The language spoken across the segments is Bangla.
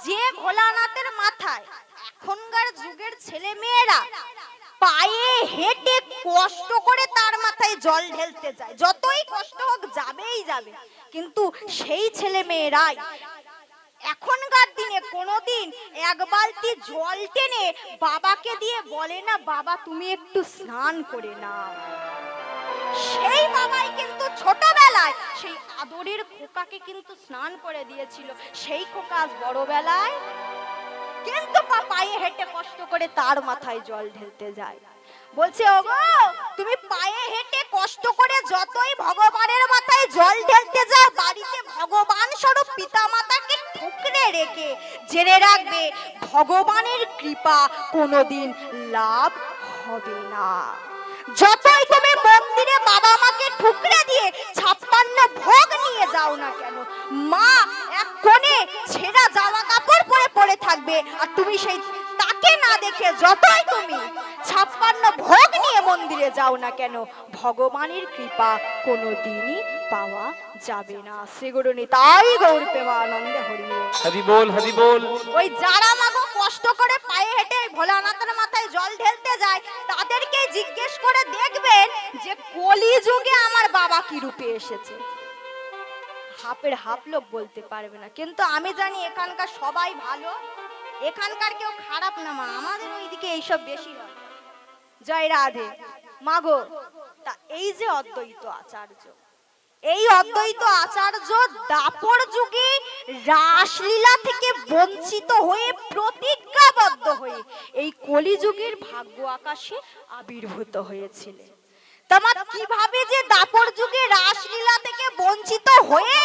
যে ভোলানাথের মাথায় এখনকার যুগের ছেলে মেয়েরা পায়ে হেঁটে কষ্ট করে তার মাথায় জল ঢেলতে যায়, যতই কষ্ট হোক যাবেই যাবে, কিন্তু সেই ছেলে মেয়েরাই এখনকার দিনে কোনোদিন এক বালতি জল টেনে বাবাকে দিয়ে বলে না, বাবা তুমি একটু স্নান করে নাও। সেই বাবাই কিন্তু ছোটবেলায় সেই আদরের খোকাকে কিন্তু স্নান করে দিয়েছিল। সেই খোকা আজ বড়বেলায় কিন্তু পায়ে হেঁটে কষ্ট করে তার মাথায় জল ঢেলতে যায়। বলছে, ওগো তুমি পায়ে হেঁটে কষ্ট করে যতই ভগবানের মাথায় জল ঢেলতে যাও, বাড়িতে ভগবান স্বরূপ পিতা মাতাকে ঠুকরে রেখে জেনে রাখবে ভগবানের কৃপা কোনোদিন লাভ হবে না। যতই তুমি মন্দিরে বাবা মাকে ঠুকরে দিয়ে 56 ভোগ নিয়ে যাও না কেন, মা এক কোণে ছেঁড়া জামা কাপড় পরে পড়ে থাকবে, আর তুমি সেই তাকে না দেখে যতই তুমি 56 ভোগ নিয়ে মন্দিরে যাও না কেন, ভগবানের কৃপা কোনোদিনই পাওয়া যাবে না। শ্রী গুরু নিতাই গৌর প্রেমানন্দে হরি হরি বল, হরি বল। ওই যারা মাগো কষ্ট করে পায়ে হেঁটে ভোলানাথের মাথায় জল ঢেলতে যায়, তাদেরকে জিজ্ঞেস করে দেখবেন যে কলিযুগে আমার বাবা কি রূপে এসেছে। হাফের হাফ লোক বলতে পারবে না, কিন্তু আমি জানি এখানকার সবাই ভালো, এখানকার কেউ খারাপ না মা, আমাদের ওইদিকে এইসব বেশি হয়। জয় রাধে মাগো। তা এই যে অদ্বৈত আচার্য, এই অদ্বৈত আচার্য দাপর যুগে রাসলীলা থেকে বঞ্চিত হয়ে প্রতিজ্ঞাবদ্ধ হয়ে এই কলিযুগের ভাগ্য আকাশে আবির্ভূত হয়েছিলেন। তোমার কিভাবে যে দাপর যুগে রাসলীলা থেকে বঞ্চিত হয়ে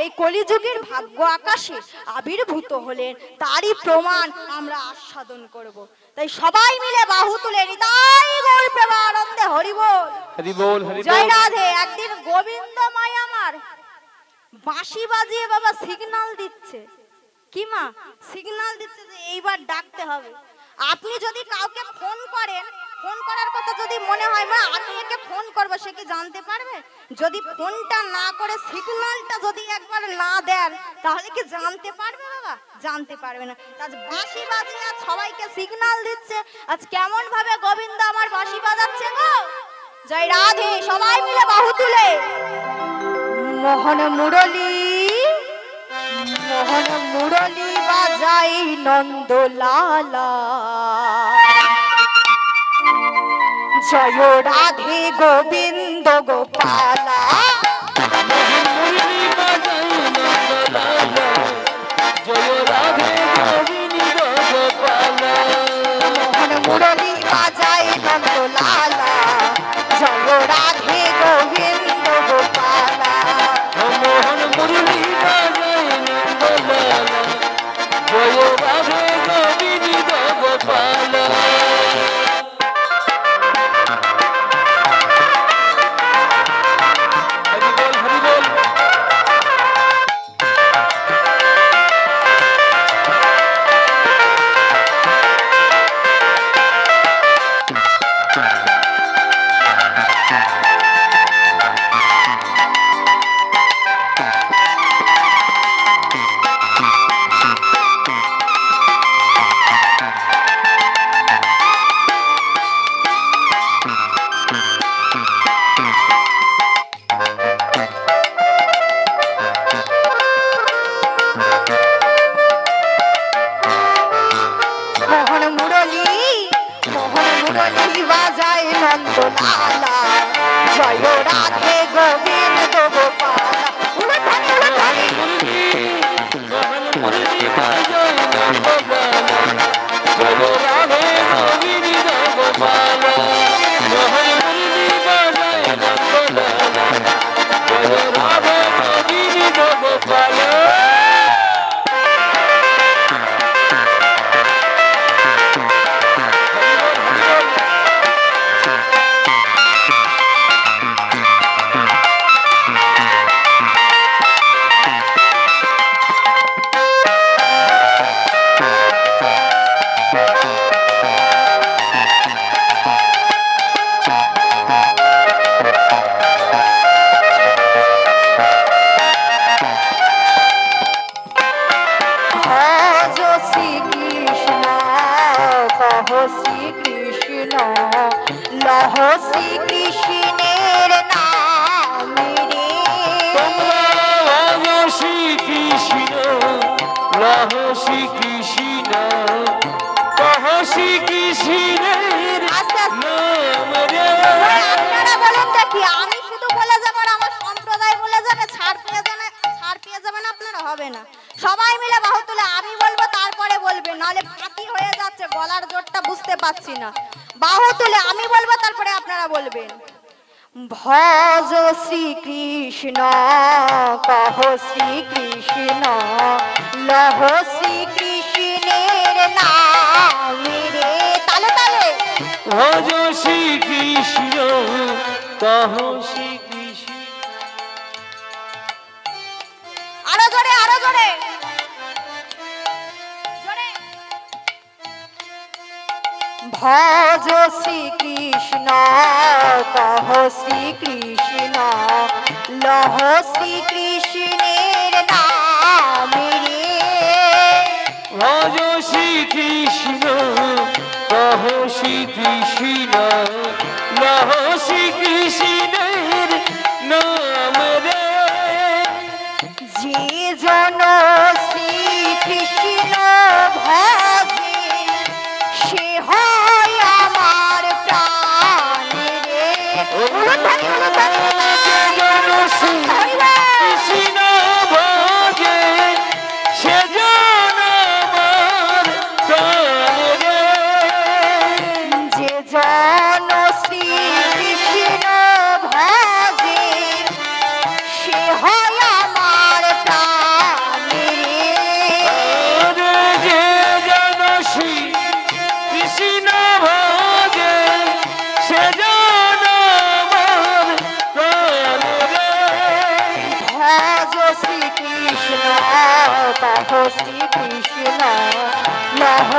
এই কলিযুগের ভাগ্য আকাশে আবির্ভূত হলেন, তারই প্রমাণ আমরা আস্বাদন করব। তাই সবাই মিলে বাহু তুলে নিতাই গৌর প্রেমানন্দে হরি বল, হরি বল, হরি বল। জয় রাধে। একদিন গোবিন্দ মাই আমার বাঁশি বাজিয়ে বাবা সিগন্যাল দিচ্ছে, কি মা সিগন্যাল দিচ্ছে যে এইবার ডাকতে হবে। আপনি যদি কাউকে ফোন করেন, ফোন করার কথা যদি মনে হয় মা আমি একে ফোন করবো, সে কি জানতে পারবে? যদি ফোনটা না করে সিগন্যালটা যদি একবার না দেন, তাহলে কি জানতে পারবে বাবা? জানতে পারবে না। আজ বাঁশি বাজিয়ে আজ সবাইকে সিগন্যাল দিচ্ছে। আজ কেমন ভাবে গোবিন্দ আমার বাঁশি বাজাচ্ছে গো। জয় রাধে। সবাই মিলে বাহু তুলে মোহন মুরলী, মোহন মুরলী বাজাই নন্দলালা, জয় রাধে গোবিন্দ গোপালা, জয় রাধে গোবিন্দ গোপালা, মোহন মুরলী বাজাই নন্দলালা, জয় রাধে গোবিন্দ গোপালা, মোহন মুরলী বাজাই নন্দলালা, জয় রাধে গোবিন্দ গোপালা। হরি বল, হরি বল। মোহন মুরলী, মোহন মুরলী বাজাই নন্দলালা, জয় রাধে গোবিন্দ গোপালা। উলুধ্বনি, উলুধ্বনি। মোহন মুরলী বাজাই নন্দলালা, জয় রাধে গোবিন্দ গোপালা, মোহন মুরলী বাজাই নন্দলালা, জয় রাধে গোবিন্দ গোপালা। শ্রীকৃষ্ণ লহ শ্রীকৃষ্ণের নাম রে। তোমরা ভজো শ্রীকৃষ্ণ লহ শ্রীকৃষ্ণ কহ শ্রীকৃষ্ণের আস্তে আস্তে নাম রে। আপনারা বলুন দেখি, আমি শুধু বলে যাবো আর আমার সম্প্রদায় বলে যাবে, ছাড় পেয়ে যাবেন আপনারা? হবে না। সবাই মিলে বাহু তুলে আমি বলবো তারপরে বলবেন, নাহলে ফাঁকি হয়ে যাচ্ছে, গলার জোরটা বুঝতে পারছি না। বাহু তুলে আমি বলবো তারপরে আপনারা বলবেন। ভজ শ্রীকৃষ্ণ কহ শ্রীকৃষ্ণ লহ শ্রীকৃষ্ণের নাম রে। তালে তালে ভজো শ্রীকৃষ্ণ কহ শ্রীকৃষ্ণ। আরো জোরে, আরো জোরে, জোরে। ভজ শ্রীকৃষ্ণ কহ শ্রীকৃষ্ণ লহ শ্রীকৃষ্ণের নাম রে। ভজো শ্রীকৃষ্ণ কহ শ্রীকৃষ্ণ লহ শ্রীকৃষ্ণের নাম রে। যে জন শ্রীকৃষ্ণ ভজে সে হয় আমার প্রাণ রে। উলুধ্বনি, উলুধ্বনি। যে জন শ্রীকৃষ্ণ ভজে সে জন আমার প্রাণ রে। যে জন শ্রীকৃষ্ণ ভজে সে হয় আমার প্রাণ রে। আরে যে জন শ্রীকৃষ্ণ ভজে সে জন আমার প্রাণ রে। ভজ শ্রীকৃষ্ণ কহ শ্রীকৃষ্ণ লহ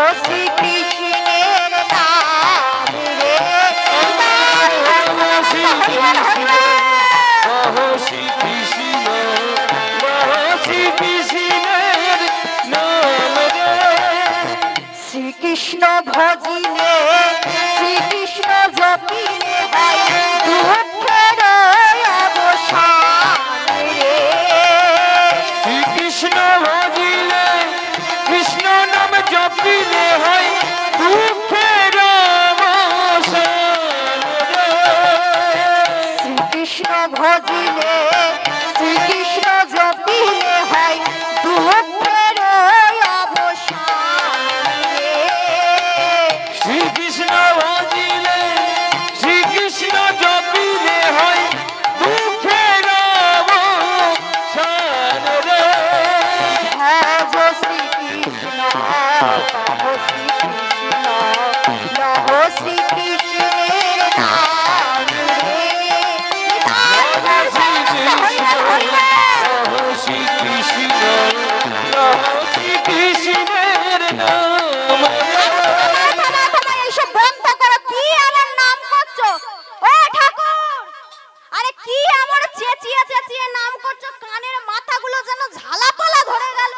শ্রীকৃষ্ণের নাম রে। শ্রীকৃষ্ণ ভজিলে শ্রীকৃষ্ণ জপিলে হয় দুঃখের অবসান রে। শ্রীকৃষ্ণ ভজিলে কৃষ্ণ নাম জপিলে হয় দুঃখের অবসান রে। শ্রীকৃষ্ণ ভজিলে শ্রীকৃষ্ণ জপিলে হয় দুঃখের অবসান রে। শ্রীকৃষ্ণ ভজিলে শ্রীকৃষ্ণ জপিলে হয় দুঃখের অবসান রে। ভজ শ্রীকৃষ্ণ কহ শ্রীকৃষ্ণ লহ শ্রীকৃষ্ণের নাম রে। শ্রীকৃষ্ণ শ্রীকৃষ্ণের নাম এইসব বন্ধ করো। কি এমন নাম করছো? ও ঠাকুর, আরে কি এমন চেঁচিয়ে চেঁচিয়ে নাম করছো? কানের মাথাগুলো যেন ঝালাপালা ধরে গেল।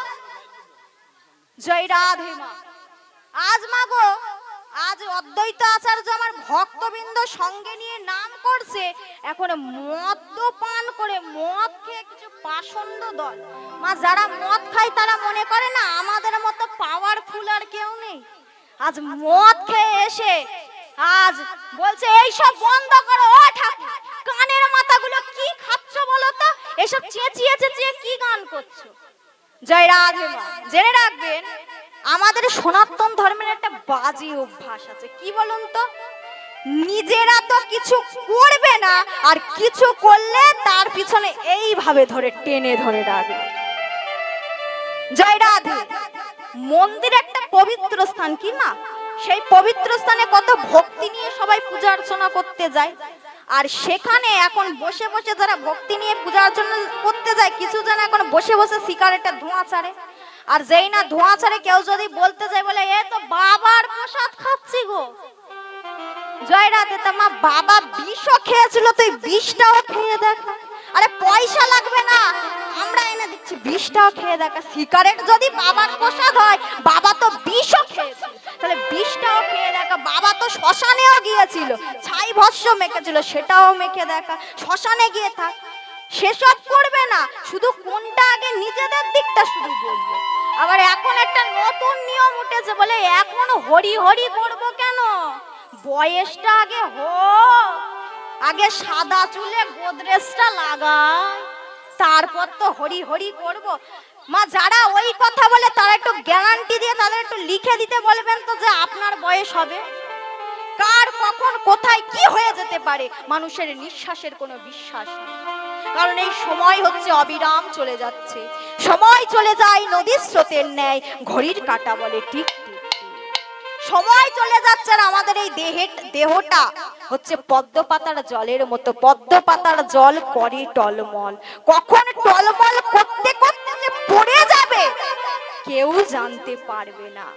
জয় রাধে মা। আজ মাগো, আজ অদ্বৈত আচার্য আমার ভক্তবৃন্দ সঙ্গে নিয়ে নাম করছে, এখন মদ্যপান করে মদ খেয়ে কিছু পাষণ্ড দল। মা, যারা মদ খায় তারা মনে করে না আমাদের মতো পাওয়ারফুল আর কেউ নেই। আজ মদ খেয়ে এসে আজ বলছে এইসব বন্ধ করো। ও ঠাকুর, কানের মাথাগুলো কি খাচ্ছ বলো তো? এসব চেঁচিয়ে চেঁচিয়ে কি গান করছো? জয় রাধে মা। জেনে রাখবেন, আমাদের সনাতন ধর্মের একটা বাজে অভ্যাস আছে। কি বলুন তো? নিজেরা তো কিছু করবে না, আর কিছু করলে তার পিছনে এইভাবে ধরে টেনে ধরে রাখবে। জয় রাধে। মন্দির একটা পবিত্র স্থান, কি না? সেই পবিত্র স্থানে কত ভক্তি নিয়ে সবাই পূজা অর্চনা করতে যায়, আর সেখানে এখন বসে বসে যারা ভক্তি নিয়ে পূজা অর্চনা করতে যায়, কিছু জন এখন বসে বসে সিগারেটের ধোঁয়া ছাড়ে। আর যেই না ধোঁয়া ছাড়ে, কেউ যদি বলতে যায় বলে এ তো বাবার প্রসাদ খাচ্ছি গো। জয় রাধে। তা মা, বাবা বিষও খেয়েছিল, তুই বিষটাও খেয়ে দেখ। আরে পয়সা লাগবে না, আমরা এনে দিচ্ছি, বিষটাও খেয়ে দেখ। সিগারেট যদি বাবার প্রসাদ হয়, বাবা তো বিষও খেয়েছে, তাহলে বিষটাও খেয়ে দেখ। ছিল, ছাই ভস্য মেখেছিল, সেটাও মেখে দেখা, শ্মশানে গিয়ে থাক, সেসব করবে না, শুধু কোনটা আগে নিজেদের দিকটা শুধু বলবে। আবার এখন একটা নতুন নিয়ম উঠেছে, বলে এখন হরি হরি করব কেন, বয়সটা আগে হোক, আগে সাদা চুলে গোদরেজটা লাগায়, তারপর তো হরি হরি করব। মা যারা ওই কথা বলে তারা একটু গ্যারান্টি দিয়ে তাদের একটু লিখে দিতে বলবেন তো যে আপনার বয়স হবে, কার কখন কোথায় কি হয়ে যেতে পারে মানুষের নিঃশ্বাসের কোনো বিশ্বাস নেই। কারণ এই সময় হচ্ছে অবিরাম চলে যাচ্ছে, সময় চলে যায় নদীর স্রোতের ন্যায়, ঘড়ির কাঁটা বলে টিক টিক, সময় চলে যাচ্ছে। আর আমাদের এই দেহটা হচ্ছে পদ্ম পাতার জলের মতো, পদ্ম পাতার জল করে টলমল, কখন টলমল করতে করতে যে পড়ে যাবে কেউ জানতে পারবে না।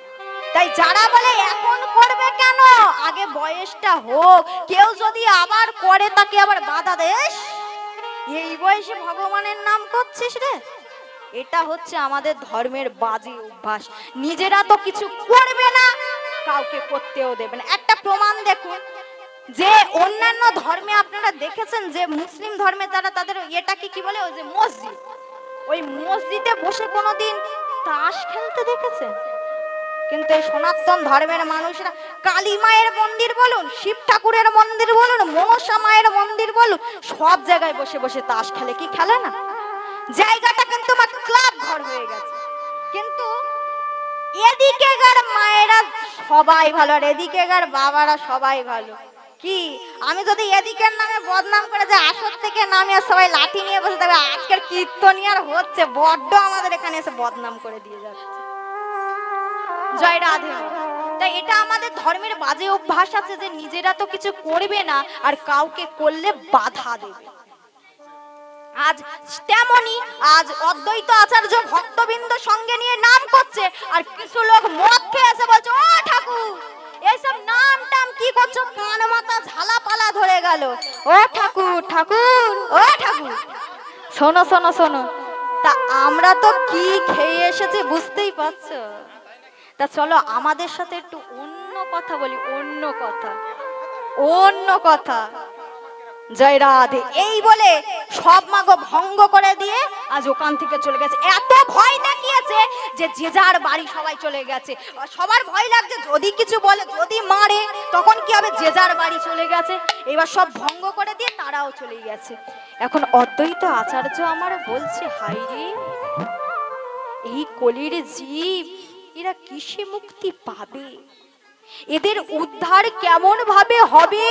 তাই যারা বলে এখন করবে কেন, আগে বয়সটা হোক, কেউ যদি আবার করে তাকে আবার বাধা দেস, এই বয়সে ভগবানের নাম করছিস রে, এটা হচ্ছে আমাদের ধর্মের বাজে অভ্যাস। নিজেরা তো কিছু করবে না, কাউকে করতেও দেবে না। একটা প্রমাণ দেখুন, যে অন্যান্য ধর্মে আপনারা দেখেছেন যে মুসলিম ধর্মে তারা তাদের এটাকে কি বলে, ওই যে মসজিদ, ওই মসজিদে বসে কোনোদিন তাস খেলতে দেখেছেন? কিন্তু এই সনাতন ধর্মের মানুষরা কালী মায়ের মন্দির বলুন, শিব ঠাকুরের মন্দির বলুন, মনসা মায়ের মন্দির বলুন, সব জায়গায় বসে বসে তাস খেলে, কি খেলে না? জায়গাটা কিন্তু আমার ক্লাব ঘর হয়ে গেছে। কিন্তু এদিকেকার মায়েরা সবাই ভালো, আর এদিকেকার বাবারা সবাই ভালো। কি আমি যদি এদিকের নামে বদনাম করে যে আসর থেকে নামে সবাই লাঠি নিয়ে বসে থাকবে, আজকের কীর্তনিয়ার হচ্ছে বড্ড আমাদের এখানে এসে বদনাম করে দিয়ে যাচ্ছে। জয় রাধে। তাই এটা আমাদের ধর্মের বাজে অভ্যাস আছে যে নিজেরা তো কিছু করবে না আর কাউকে করলে বাধা দেবে। আজ তেমনি আজ অদ্বৈত আচার্য ভক্তবৃন্দ সঙ্গে নিয়ে নাম করছে, আর কিছু লোক মদ খেয়ে এসে বলছে ও ঠাকুর এইসব নাম টাম কি করছো, কান মাথা ঝালা পালা ধরে গেল, ও ঠাকুর ঠাকুর ও ঠাকুর। শোনো শোনো শোনো, তা আমরা তো কি খেয়ে এসেছি বুঝতেই পারছো। তা চলো আমাদের সাথে একটু অন্য কথা বলি, অন্য কথা, অন্য কথা। জয় রাধে। এই বলে সব মাগো ভঙ্গ করে দিয়ে আজ ওখান থেকে চলে গেছে। এত ভয় দেখিয়েছে যে যে যার বাড়ি সবাই চলে গেছে, সবার ভয় লাগছে যদি কিছু বলে যদি মারে তখন কি হবে, যে যার বাড়ি চলে গেছে। এবার সব ভঙ্গ করে দিয়ে তারাও চলে গেছে। এখন অদ্বৈত আচার্য আমার বলছে, হাই রে এই কলির জীব এরা কিসে মুক্তি পাবে, এদের উদ্ধার কেমন ভাবে হবে,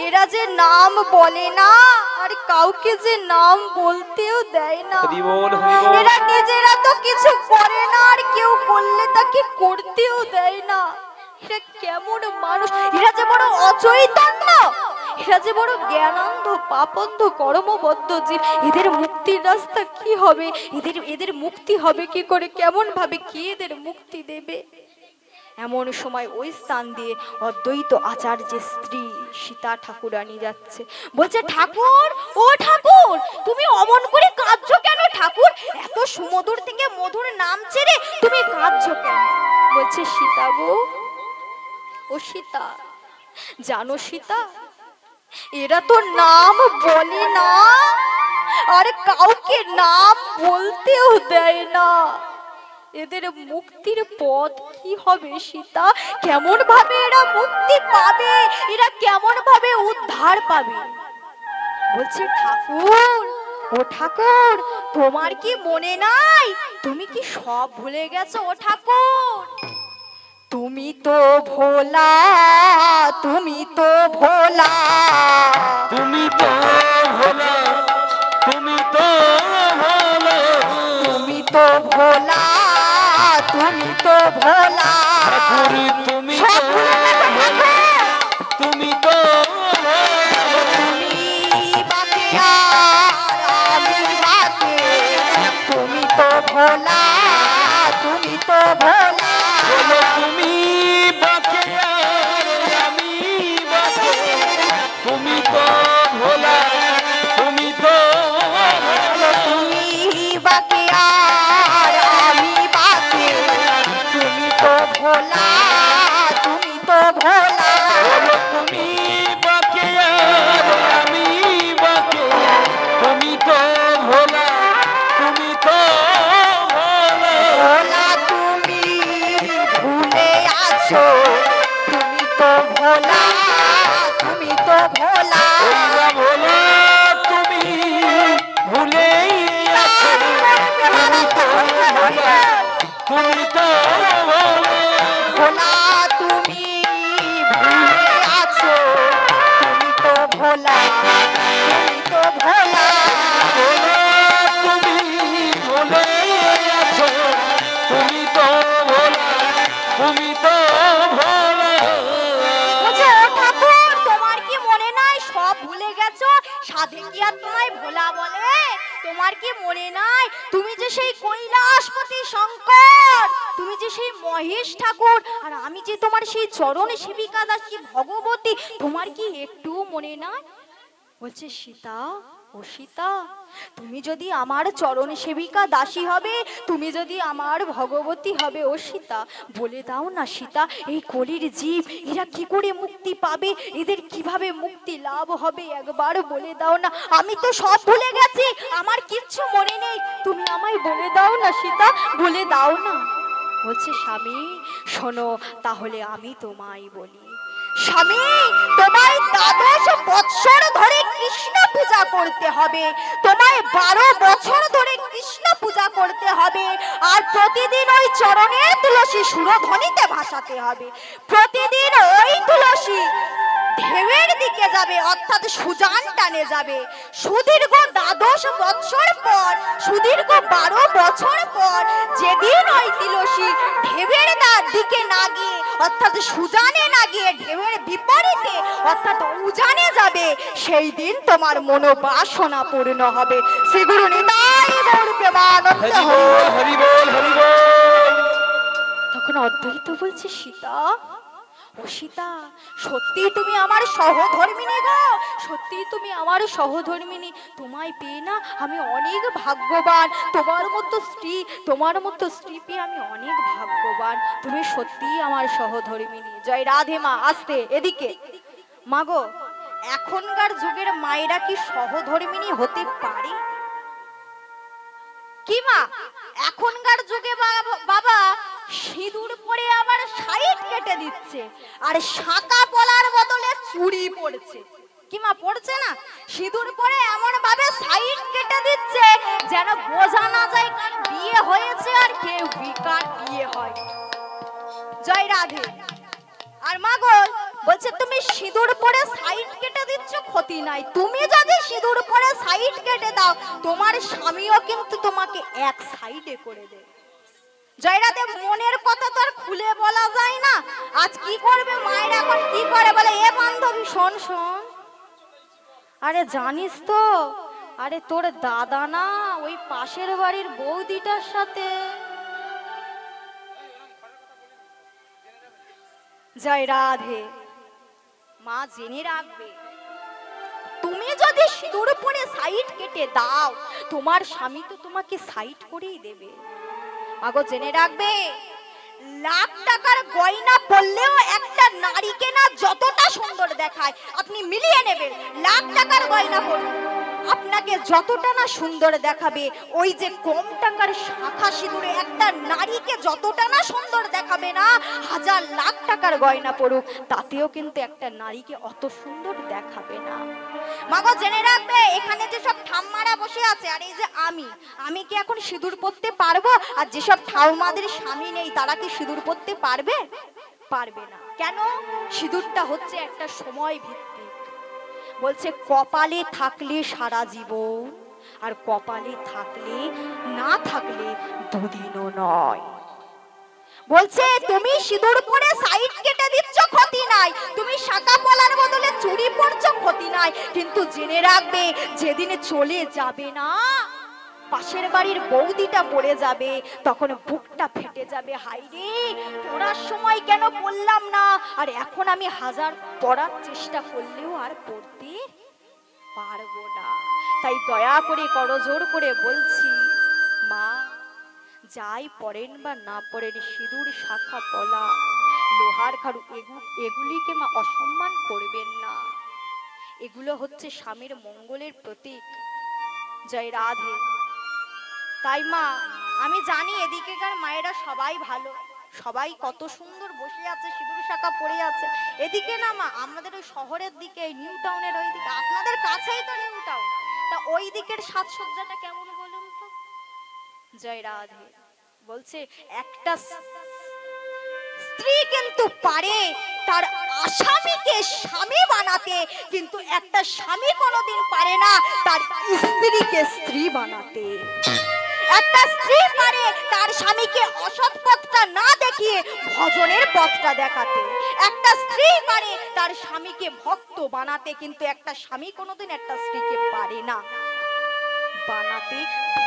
এরা যে নাম বলে না আর কাউকে যে নাম বলতেও দেয় না, এরা নিজেরা তো কিছু করে না আর কেউ বললে তাকে করতেও দেয় না, এরা কেমন মানুষ, এরা যে বড় অচৈতন্য, এরা যে বড় জ্ঞানান্ধ পাপন্ধ কর্মবদ্ধ জীব, এদের মুক্তির রাস্তা কি হবে, এদের মুক্তি হবে কি করে, কেমন ভাবে কি এদের মুক্তি দেবে। এমন সময় ওই স্থান দিয়ে অদ্বৈত আচার্যের স্ত্রী সীতা ঠাকুরানী যাচ্ছে, বলছে ঠাকুর ও ঠাকুর তুমি অমন করে কাঁদছো কেন ঠাকুর, এত সুমধুর থেকে মধুর নাম ছেড়ে তুমি কাঁদছো কেন। বলছে সীতা গো, ও সীতা জানো সীতা এরা তো নাম বলে না আর কাউকে নাম বলতেও দেয় না, এদের মুক্তির পথ কি হবে সীতা, কেমন ভাবে এরা মুক্তি পাবে, এরা কেমন ভাবে উদ্ধার পাবে। বলছে ঠাকুর ও ঠাকুর তোমার কি মনে নাই, তুমি কি সব ভুলে গেছো ও ঠাকুর, তুমি তো ভোলা, তুমি তো ভোলা, তুমি তো ভোলা, তুমি তো ভোলা, তুমি তো ভোলা, তুমি তো ভোলা, ঠাকুর তুমি তো ভোলা, তুমি তো ভোলা, তুমি বাকে আর আমি বাকে, তুমি তো ভোলা, তুমি তো ভোলা, বলো তুমি বাঁকে আর আমি বাঁকে, তুমি তো ভোলা, তুমি তো ভোলা, তুমি বাকে আর আমি বাকে, তুমি তো ভোলা, তুমি তো ভোলা, বলো তুমি তো ভোলা। ভোলা তুমি ভুলে আছো, তুমি তো ভোলা, তুমি তো ভোলা। ভোলা তুমি ভুলে আছো, তুমি তো ভোলা, তুমি তো ভোলা। বলছে, ও ঠাকুর, তোমার কি মনে নাই সব ভুলে গেছো? সাধে কি আর তোমায় ভোলা বলে? তোমার কি মনে নাই তুমি যে সেই কৈলাসপতি শঙ্কর, তুমি যে সেই মহেশ ঠাকুর, আর আমি যে তোমার সেই চরণ সেবিকা দাসী ভগবতী, তোমার কি একটু মনে নাই? বলছে, সীতা, ও সীতা, তুমি যদি আমার চরণ সেবিকা দাসী হবে, তুমি যদি আমার ভগবতী হবে, ও সীতা, বলে দাও না সীতা, এই কলির জীব এরা কি করে মুক্তি পাবে, এদের কিভাবে মুক্তি লাভ হবে, একবার বলে দাও না। আমি তো সব ভুলে গেছি, আমার কিচ্ছু মনে নেই, তুমি আমায় বলে দাও না সীতা, বলে দাও না। বলছে, স্বামী শোনো, তাহলে আমি তোমায় বলি। স্বামী, তোমায় 12 বছর ধরে কৃষ্ণ পূজা করতে হবে, তোমায় 12 বছর ধরে কৃষ্ণ পূজা করতে হবে, আর প্রতিদিন ওই চরণের তুলসী সুরধ্বনিতে ভাসাতে হবে। প্রতিদিন ওই তুলসী ঢেউয়ের দিকে যাবে, অর্থাৎ সুজান টানে যাবে। সুদীর্ঘ 12 বছর পর, সুদীর্ঘ 12 বছর পর, যেদিন ওই তুলসী ঢেউয়ের দিকে না গিয়ে, অর্থাৎ সুজানে না গিয়ে ঢেউয়ের বিপরীতে, অর্থাৎ উজানে যাবে, সেই দিন তোমার মনোবাসনা পূর্ণ হবে। শ্রী গুরু নিতাই গৌর প্রেমানন্দ। হরি বল, হরি বল, হরি বল। তখন অদ্বৈত বলছে, সীতা, ও সীতা, সত্যি তুমি আমার সহধর্মিনী গো, সত্যি তুমি আমার সহধর্মিনী, তোমায় পেয়ে না আমি অনেক ভাগ্যবান, তোমার মতো স্ত্রী, তোমার মতো স্ত্রী পেয়ে আমি অনেক ভাগ্যবান, তুমি সত্যি আমার সহধর্মিনী। জয় রাধে মা। আসতে এদিকে। মাগো, এখনকার যুগের মায়েরা কি সহধর্মিনী হতে পারে? কি মা, এখনকার যুগে বাবা সিঁদুর পরে আবার সাইড কেটে দিচ্ছে, আর শাঁকা পলার বদলে চুড়ি পড়ছে। কি মা, পড়ছে না? সিঁদুর পরে এমন ভাবে সাইড কেটে দিচ্ছে যেন বোঝা না যায় কার বিয়ে হয়েছে আর কেউ কার বিয়ে হয়। জয় রাধে। আর মাগো বলছে, তুমি সিঁদুর পরে সাইড কেটে দিচ্ছ, ক্ষতি নাই, তুমি যদি সিঁদুর পরে সাইড কেটে দাও, তোমার স্বামীও কিন্তু তোমাকে এক সাইডে করে দেবে। জয়রাতে, মনের কথা তো আর খুলে বলা যায় না। আজ কি করবে মায়ের, এখন কি করে বলে, এ বান্ধবী শোন শোন, আরে জানিস তো, আরে তোর দাদা না ওই পাশের বাড়ির বৌদিটার সাথে। জয় রাধে মা, জেনে রাখবে, তুমি যদি সিঁদুর পরে সাইড কেটে দাও, তোমার স্বামী তো তোমাকে সাইড করেই দেবে। মাগো জেনে রাখবে, লাখ টাকার গয়না পরলেও একটা নারীকে না যতটা সুন্দর দেখায়, আপনি মিলিয়ে নেবেন, লাখ টাকার গয়না পরলে আপনাকে যতটা না সুন্দর দেখাবে, ওই যে কম টাকার শাঁখা সিঁদুরে একটা নারীকে যতটা না সুন্দর দেখাবে না, 1000 লাখ টাকার গয়না পরুক, তাতেও কিন্তু একটা নারীকে অত সুন্দর দেখাবে না। মাগো জেনে রাখবে, এখানে যে সব ঠাম্মারা বসে আছে, আর এই যে আমি কি এখন সিঁদুর পরতে পারবো? আর যেসব ঠাউমাদের স্বামী নেই, তারা কি সিঁদুর পরতে পারবে? পারবে না। কেন? সিঁদুরটা হচ্ছে একটা সময় ভিত্তিক। বলছে, কপালে থাকলে সারা জীবন, আর কপালে থাকলে না থাকলে দুদিনও নয়। বলছে, তুমি সিঁদুর পরে সাইড কেটে দিচ্ছ, ক্ষতি নাই, তুমি শাঁকা পলার বদলে চুড়ি পরছো, ক্ষতি নাই, কিন্তু জেনে রাখবে, যেদিন চলে যাবে না, পাশের বাড়ির বৌদিটা পড়ে যাবে, তখন বুকটা ফেটে যাবে, হাইরে পড়ার সময় কেন পড়লাম না, আর এখন আমি 1000 পড়ার চেষ্টা করলেও আর পড়তে পারবো না। তাই দয়া করে করজোড় করে বলছি, মা, যাই পড়েন বা না পড়েন, সিঁদুর, শাখা পলা, লোহার খাড়ু, এগুলিকে মা অসম্মান করবেন না। এগুলো হচ্ছে স্বামীর মঙ্গলের প্রতীক। জয় রাধে। তাই মা, আমি জানি এদিকেকার মায়েরা সবাই ভালো, সবাই কত সুন্দর বসে আছে, সিঁদুর শাখা পরে আছে। এদিকে না মা, আমাদের ওই শহরের দিকে, নিউ টাউনের ওই দিকে, আপনাদের কাছেই তো নিউ টাউন, তা ওই দিকের সাজসজ্জাটা কেমন বলুন তো? জয় রাধে। বলছে একটা স্ত্রী কিন্তু পারে তার আসামিকে স্বামী বানাতে, কিন্তু একটা স্বামী কোনোদিন পারে না তার স্ত্রীকে স্ত্রী বানাতে। একটা স্ত্রী পারে তার স্বামীকে অসৎ পথটা না দেখিয়ে ভজনের পথটা দেখাতে। একটা স্ত্রী পারে তার স্বামীকে ভক্ত বানাতে, কিন্তু একটা স্বামী কোনোদিন একটা স্ত্রীকে পারে না বানাতে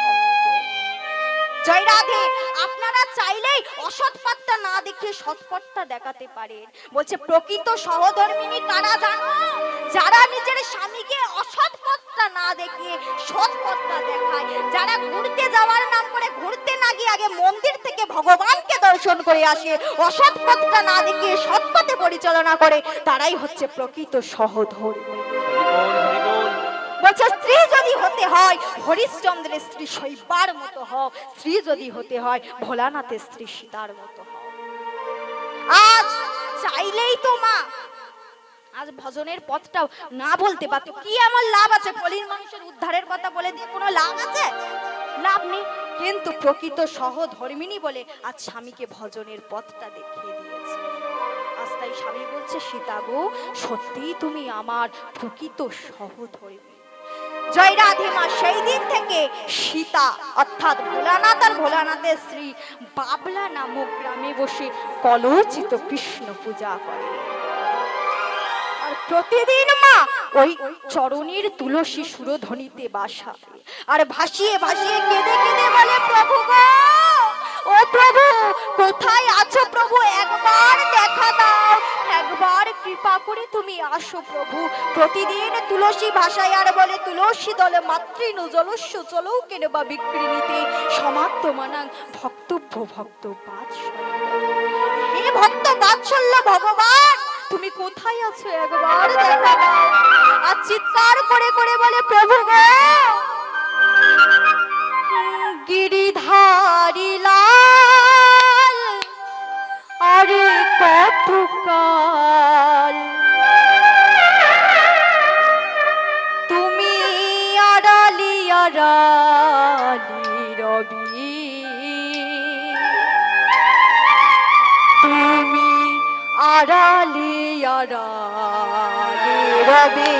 ভক্ত। জয় রাধে। আপনারা চাইলেই অসৎ পথটা না দেখিয়ে সৎ পথটা দেখাতে পারেন। বলছে প্রকৃত সহধর্মিনী কারা জানো? যারা নিজের স্বামীকে অসৎ পথটা না দেখিয়ে সৎ পথটা দেখায়, যারা ঘুরতে যাওয়ার নাম করে ঘুরতে না গিয়ে আগে মন্দির থেকে ভগবানকে দর্শন করে আসে, অসৎ পথটা না দেখিয়ে সৎ পথে পরিচালনা করে, তারাই হচ্ছে প্রকৃত সহধর্মিনী। বলছে স্ত্রী যদি হতে হয় হরিশ্চন্দ্রের স্ত্রী শৈবার মতো হও, স্ত্রী যদি হতে হয় ভোলানাথের স্ত্রী সীতার মতো হও। আজ চাইলেই তো মা আজ ভজনের পথটাও না বলতে পারতো, কি এমন লাভ আছে? কলির মানুষের উদ্ধারের কথা বলে দিয়ে কোনো লাভ আছে? লাভ নেই। কিন্তু প্রকৃত সহধর্মিনী বলে আজ স্বামীকে ভজনের পথটা দেখিয়ে দিয়েছে। আজ তাই স্বামী বলছে সীতা গো, সত্যি তুমি আমার প্রকৃত সহধর্মিনী। জয় রাধে মা। সেই দিন থেকে সীতা অর্থাৎ ভোলানাথ আর ভোলানাথের স্ত্রী বাবলা নামক গ্রামে বসে কলচিত কৃষ্ণ পূজা করে। আর প্রতিদিন মা ওই চরণের তুলসী সুরধ্বনিতে বাসায় আর ভাসিয়ে ভাসিয়ে কেঁদে কেঁদে বলে প্রভু গো, ও প্রভু কোথায় আছো প্রভু, একবার দেখা দাও, একবার কৃপা করে তুমি আসো প্রভু। প্রতিদিন তুলসী ভাষায় আর বলে তুলসী দলে মাতৃনু জলস্য চলৌ কেন বা বিক্রিণীতে সমাপ্ত মানাং ভক্তব্য ভক্ত বাৎসল্য। হে ভক্ত বাৎসল্য ভগবান, তুমি কোথায় আছো একবার দেখা দাও। আর চিৎকার করে করে বলে প্রভু গো, গিরিধারী লাল আরে কতকাল তুমি আড়ালি আড়ালি রবি, তুমি আড়ালি আড়ালি রবি।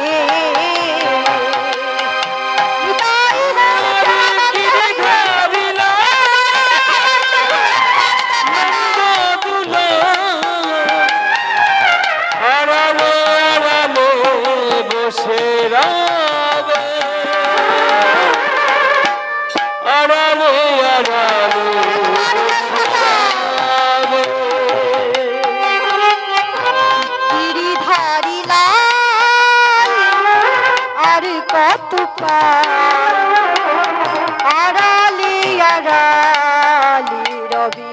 আড়ালি আড়ালি রবি,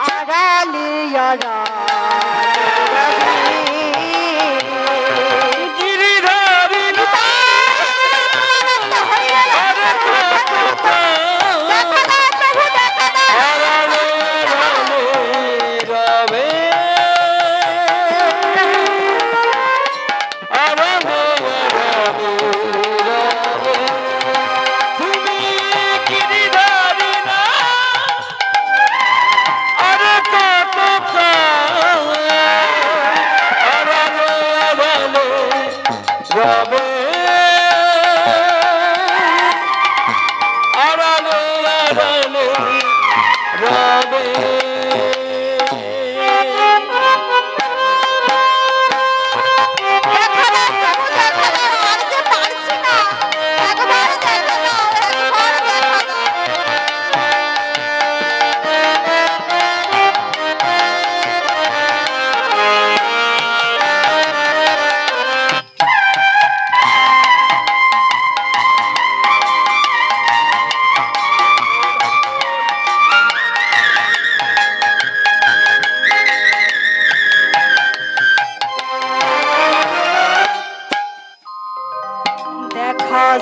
আড়ালি আড়ালি গিরিধারী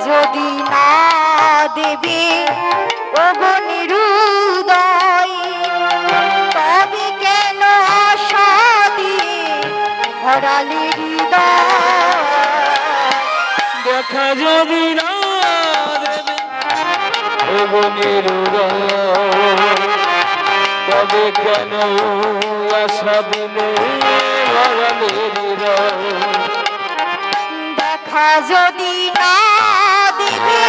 যদি না দেবে ওগো নিরুদয়, তবে কেন আশা দিয়ে ভরালি হৃদয়। দেখা যদি না দেবে অবনের তবে কেন আশা দিলে দেখা যদি না দিবে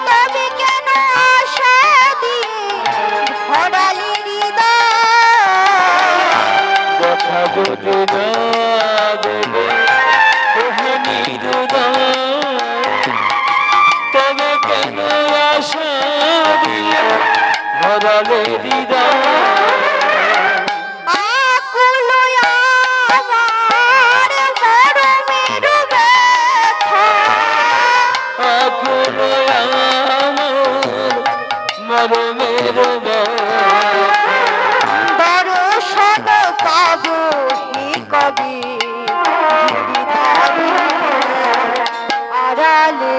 তবে কেন আশা দিয়ে ভরালি হৃদয় দেখা যদি না দেবে তবে কেন আশা দিয়ে ভরালে হৃদয় দর্শন পাব কবি আড়ালে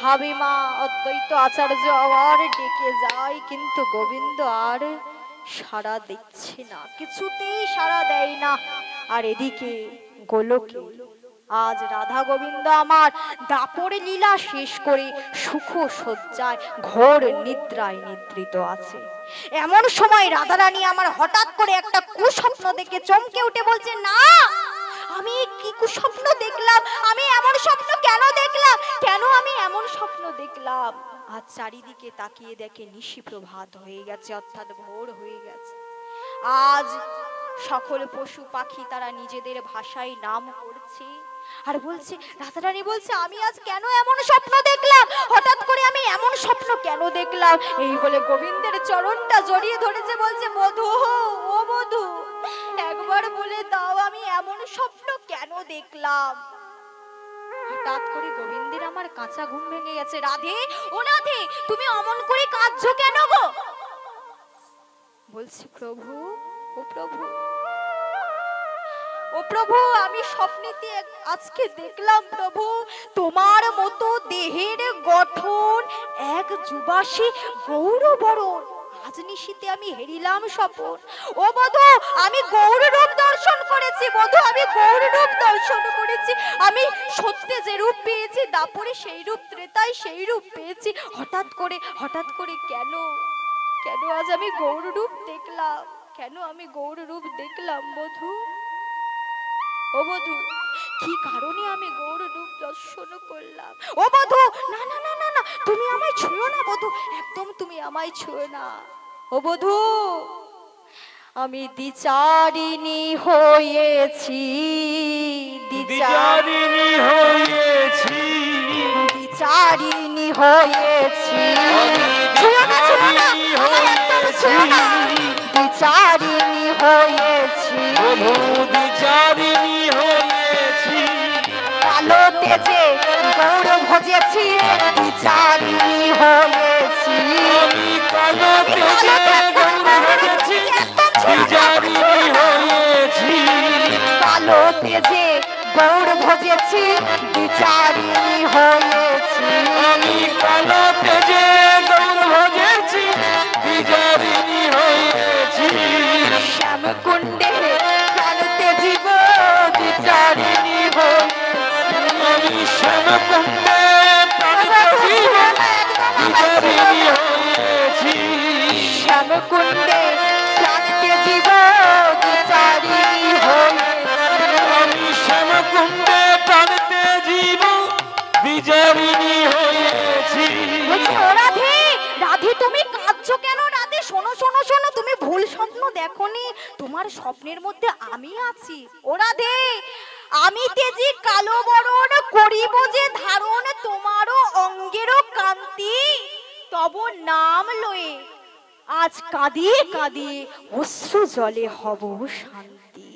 ভাবি মা অদ্বৈত আচার্য আবার ডেকে যায়, কিন্তু গোবিন্দ আর সাড়া দিচ্ছে না, কিছুতেই সাড়া দেয় না। আর এদিকে গোলকে আজ রাধা গোবিন্দ আমার দাপর লীলা শেষ করে সুখ সজ্জায় ঘোর নিদ্রায় নিদ্রিত আছে। এমন সময় রাধারানী আমার হঠাৎ করে একটা কুস্বপ্ন দেখে চমকে উঠে বলছে, না আমি কি কুস্বপ্ন দেখলাম, আমি এমন স্বপ্ন কেন দেখলাম, কেন আমি এমন স্বপ্ন দেখলাম। আজ চারিদিকে তাকিয়ে দেখে নিশি প্রভাত হয়ে গেছে, অর্থাৎ ভোর হয়ে গেছে। আজ সকল পশু পাখি তারা নিজেদের ভাষায় নাম করছে আর বলছে, রাধারানী বলছে, আমি আজ কেন এমন স্বপ্ন দেখলাম, হঠাৎ করে আমি এমন স্বপ্ন কেন দেখলাম। এই বলে গোবিন্দের চরণটা জড়িয়ে ধরেছে, বলছে, বধূ ও বধূ, একবার বলে দাও আমি এমন স্বপ্ন কেন দেখলাম। হঠাৎ করে গোবিন্দের আমার কাঁচা ঘুম ভেঙে গেছে। রাধে, ও রাধে, তুমি অমন করে কাঁদছো কেন গো? বলছি, প্রভু, ও প্রভু, ও প্রভু, আমি স্বপ্নেতে আজকে দেখলাম প্রভু, তোমার মতো দেহের গঠন এক যুবাসী গৌরবরণ। আজ নিশীতে আমি হেরিলাম স্বপন। ও বধূ, আমি গৌর রূপ দর্শন করেছি, বধূ আমি গৌর রূপ দর্শন করেছি। আমি সত্যে যে রূপ পেয়েছি দাপরে সেই রূপ, ত্রেতায় সেই রূপ পেয়েছি। হঠাৎ করে কেন কেন আজ আমি গৌর রূপ দেখলাম, কেন আমি গৌর রূপ দেখলাম বধূ? ও বধূ, কি কারণে আমি গৌর রূপ দর্শন করলাম? ও বধূ, না না না না না, তুমি আমায় ছুঁয়ো না বধূ, একদম তুমি আমায় ছুঁয়ো না। ও বধূ, আমি দ্বিচারিণী হয়েছি, দ্বিচারিণী হয়েছি, দ্বিচারিণী হয়েছি, ছুঁয়ো না, ছুঁয়ো না, আমায় একদম ছুঁয়ো না। দ্বিচারিণী হয়েছি, দ্বিচারিণী হয়েছি, কালো তেজে গৌর ভজেছি, দ্বিচারিণী হয়েছি, আমি কালো তেজে গৌর ভজেছি, দ্বিচারিণী হয়েছি, কালো তেজে গৌর ভজেছি, দ্বিচারিণী হয়েছি, আমি কালো তেজে গৌর ভজেছি, দ্বিচারিণী হয়েছি, শ্যাম কুণ্ডে কালতে জীব, দ্বিচারিণী হয়েছি, আমি শ্যাম কুণ্ডে দ্বিচারিণী হয়েছি, শ্যাম কুণ্ডে কালতে জীব, দ্বিচারিণী হয়েছি, আমি শ্যাম কুণ্ডে প্রাণতে জীব দ্বিচারিণী হয়েছি। রাধে, রাধে তুমি কাঁদছো কেন? রাধে শোনো শোনো শোনো, তুমি ভুল স্বপ্ন দেখোনি, তোমার স্বপ্নের মধ্যে আমি আছি। ও রাধে, আমি তেজি কালো বরণ করিব যে ধারণ, তোমারও অঙ্গেরও কান্তি তব নাম লয়ে আজ কাঁদিয়ে কাঁদিয়ে অশ্রু জলে হব শান্তি।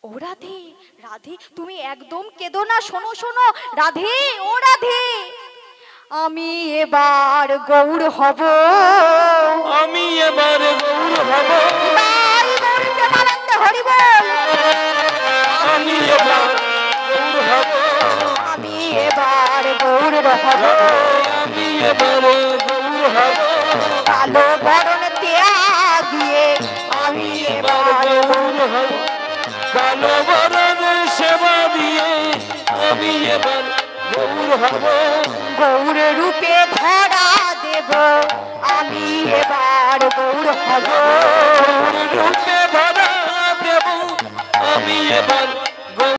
ও রাধে, রাধে তুমি একদম কেঁদো না, শোনো শোনো রাধে, ও রাধে, আমি এবার গৌর হব, আমি এবার গৌর হব, তাই গৌর প্রেমানন্দ হরি বল। আমি এবার গৌর হব, আমি এবার গৌর হব, আমি এবার গৌর হব, কালো বরণ ত্যাগিয়ে আমি এবার এবার গৌর হব, কালো বরণ সেবা দিয়ে আমি এবার গৌর হব, গৌর রূপে ধরা দেব, আমি এবার গৌর হব, রূপে ভরা দেব আমি এবার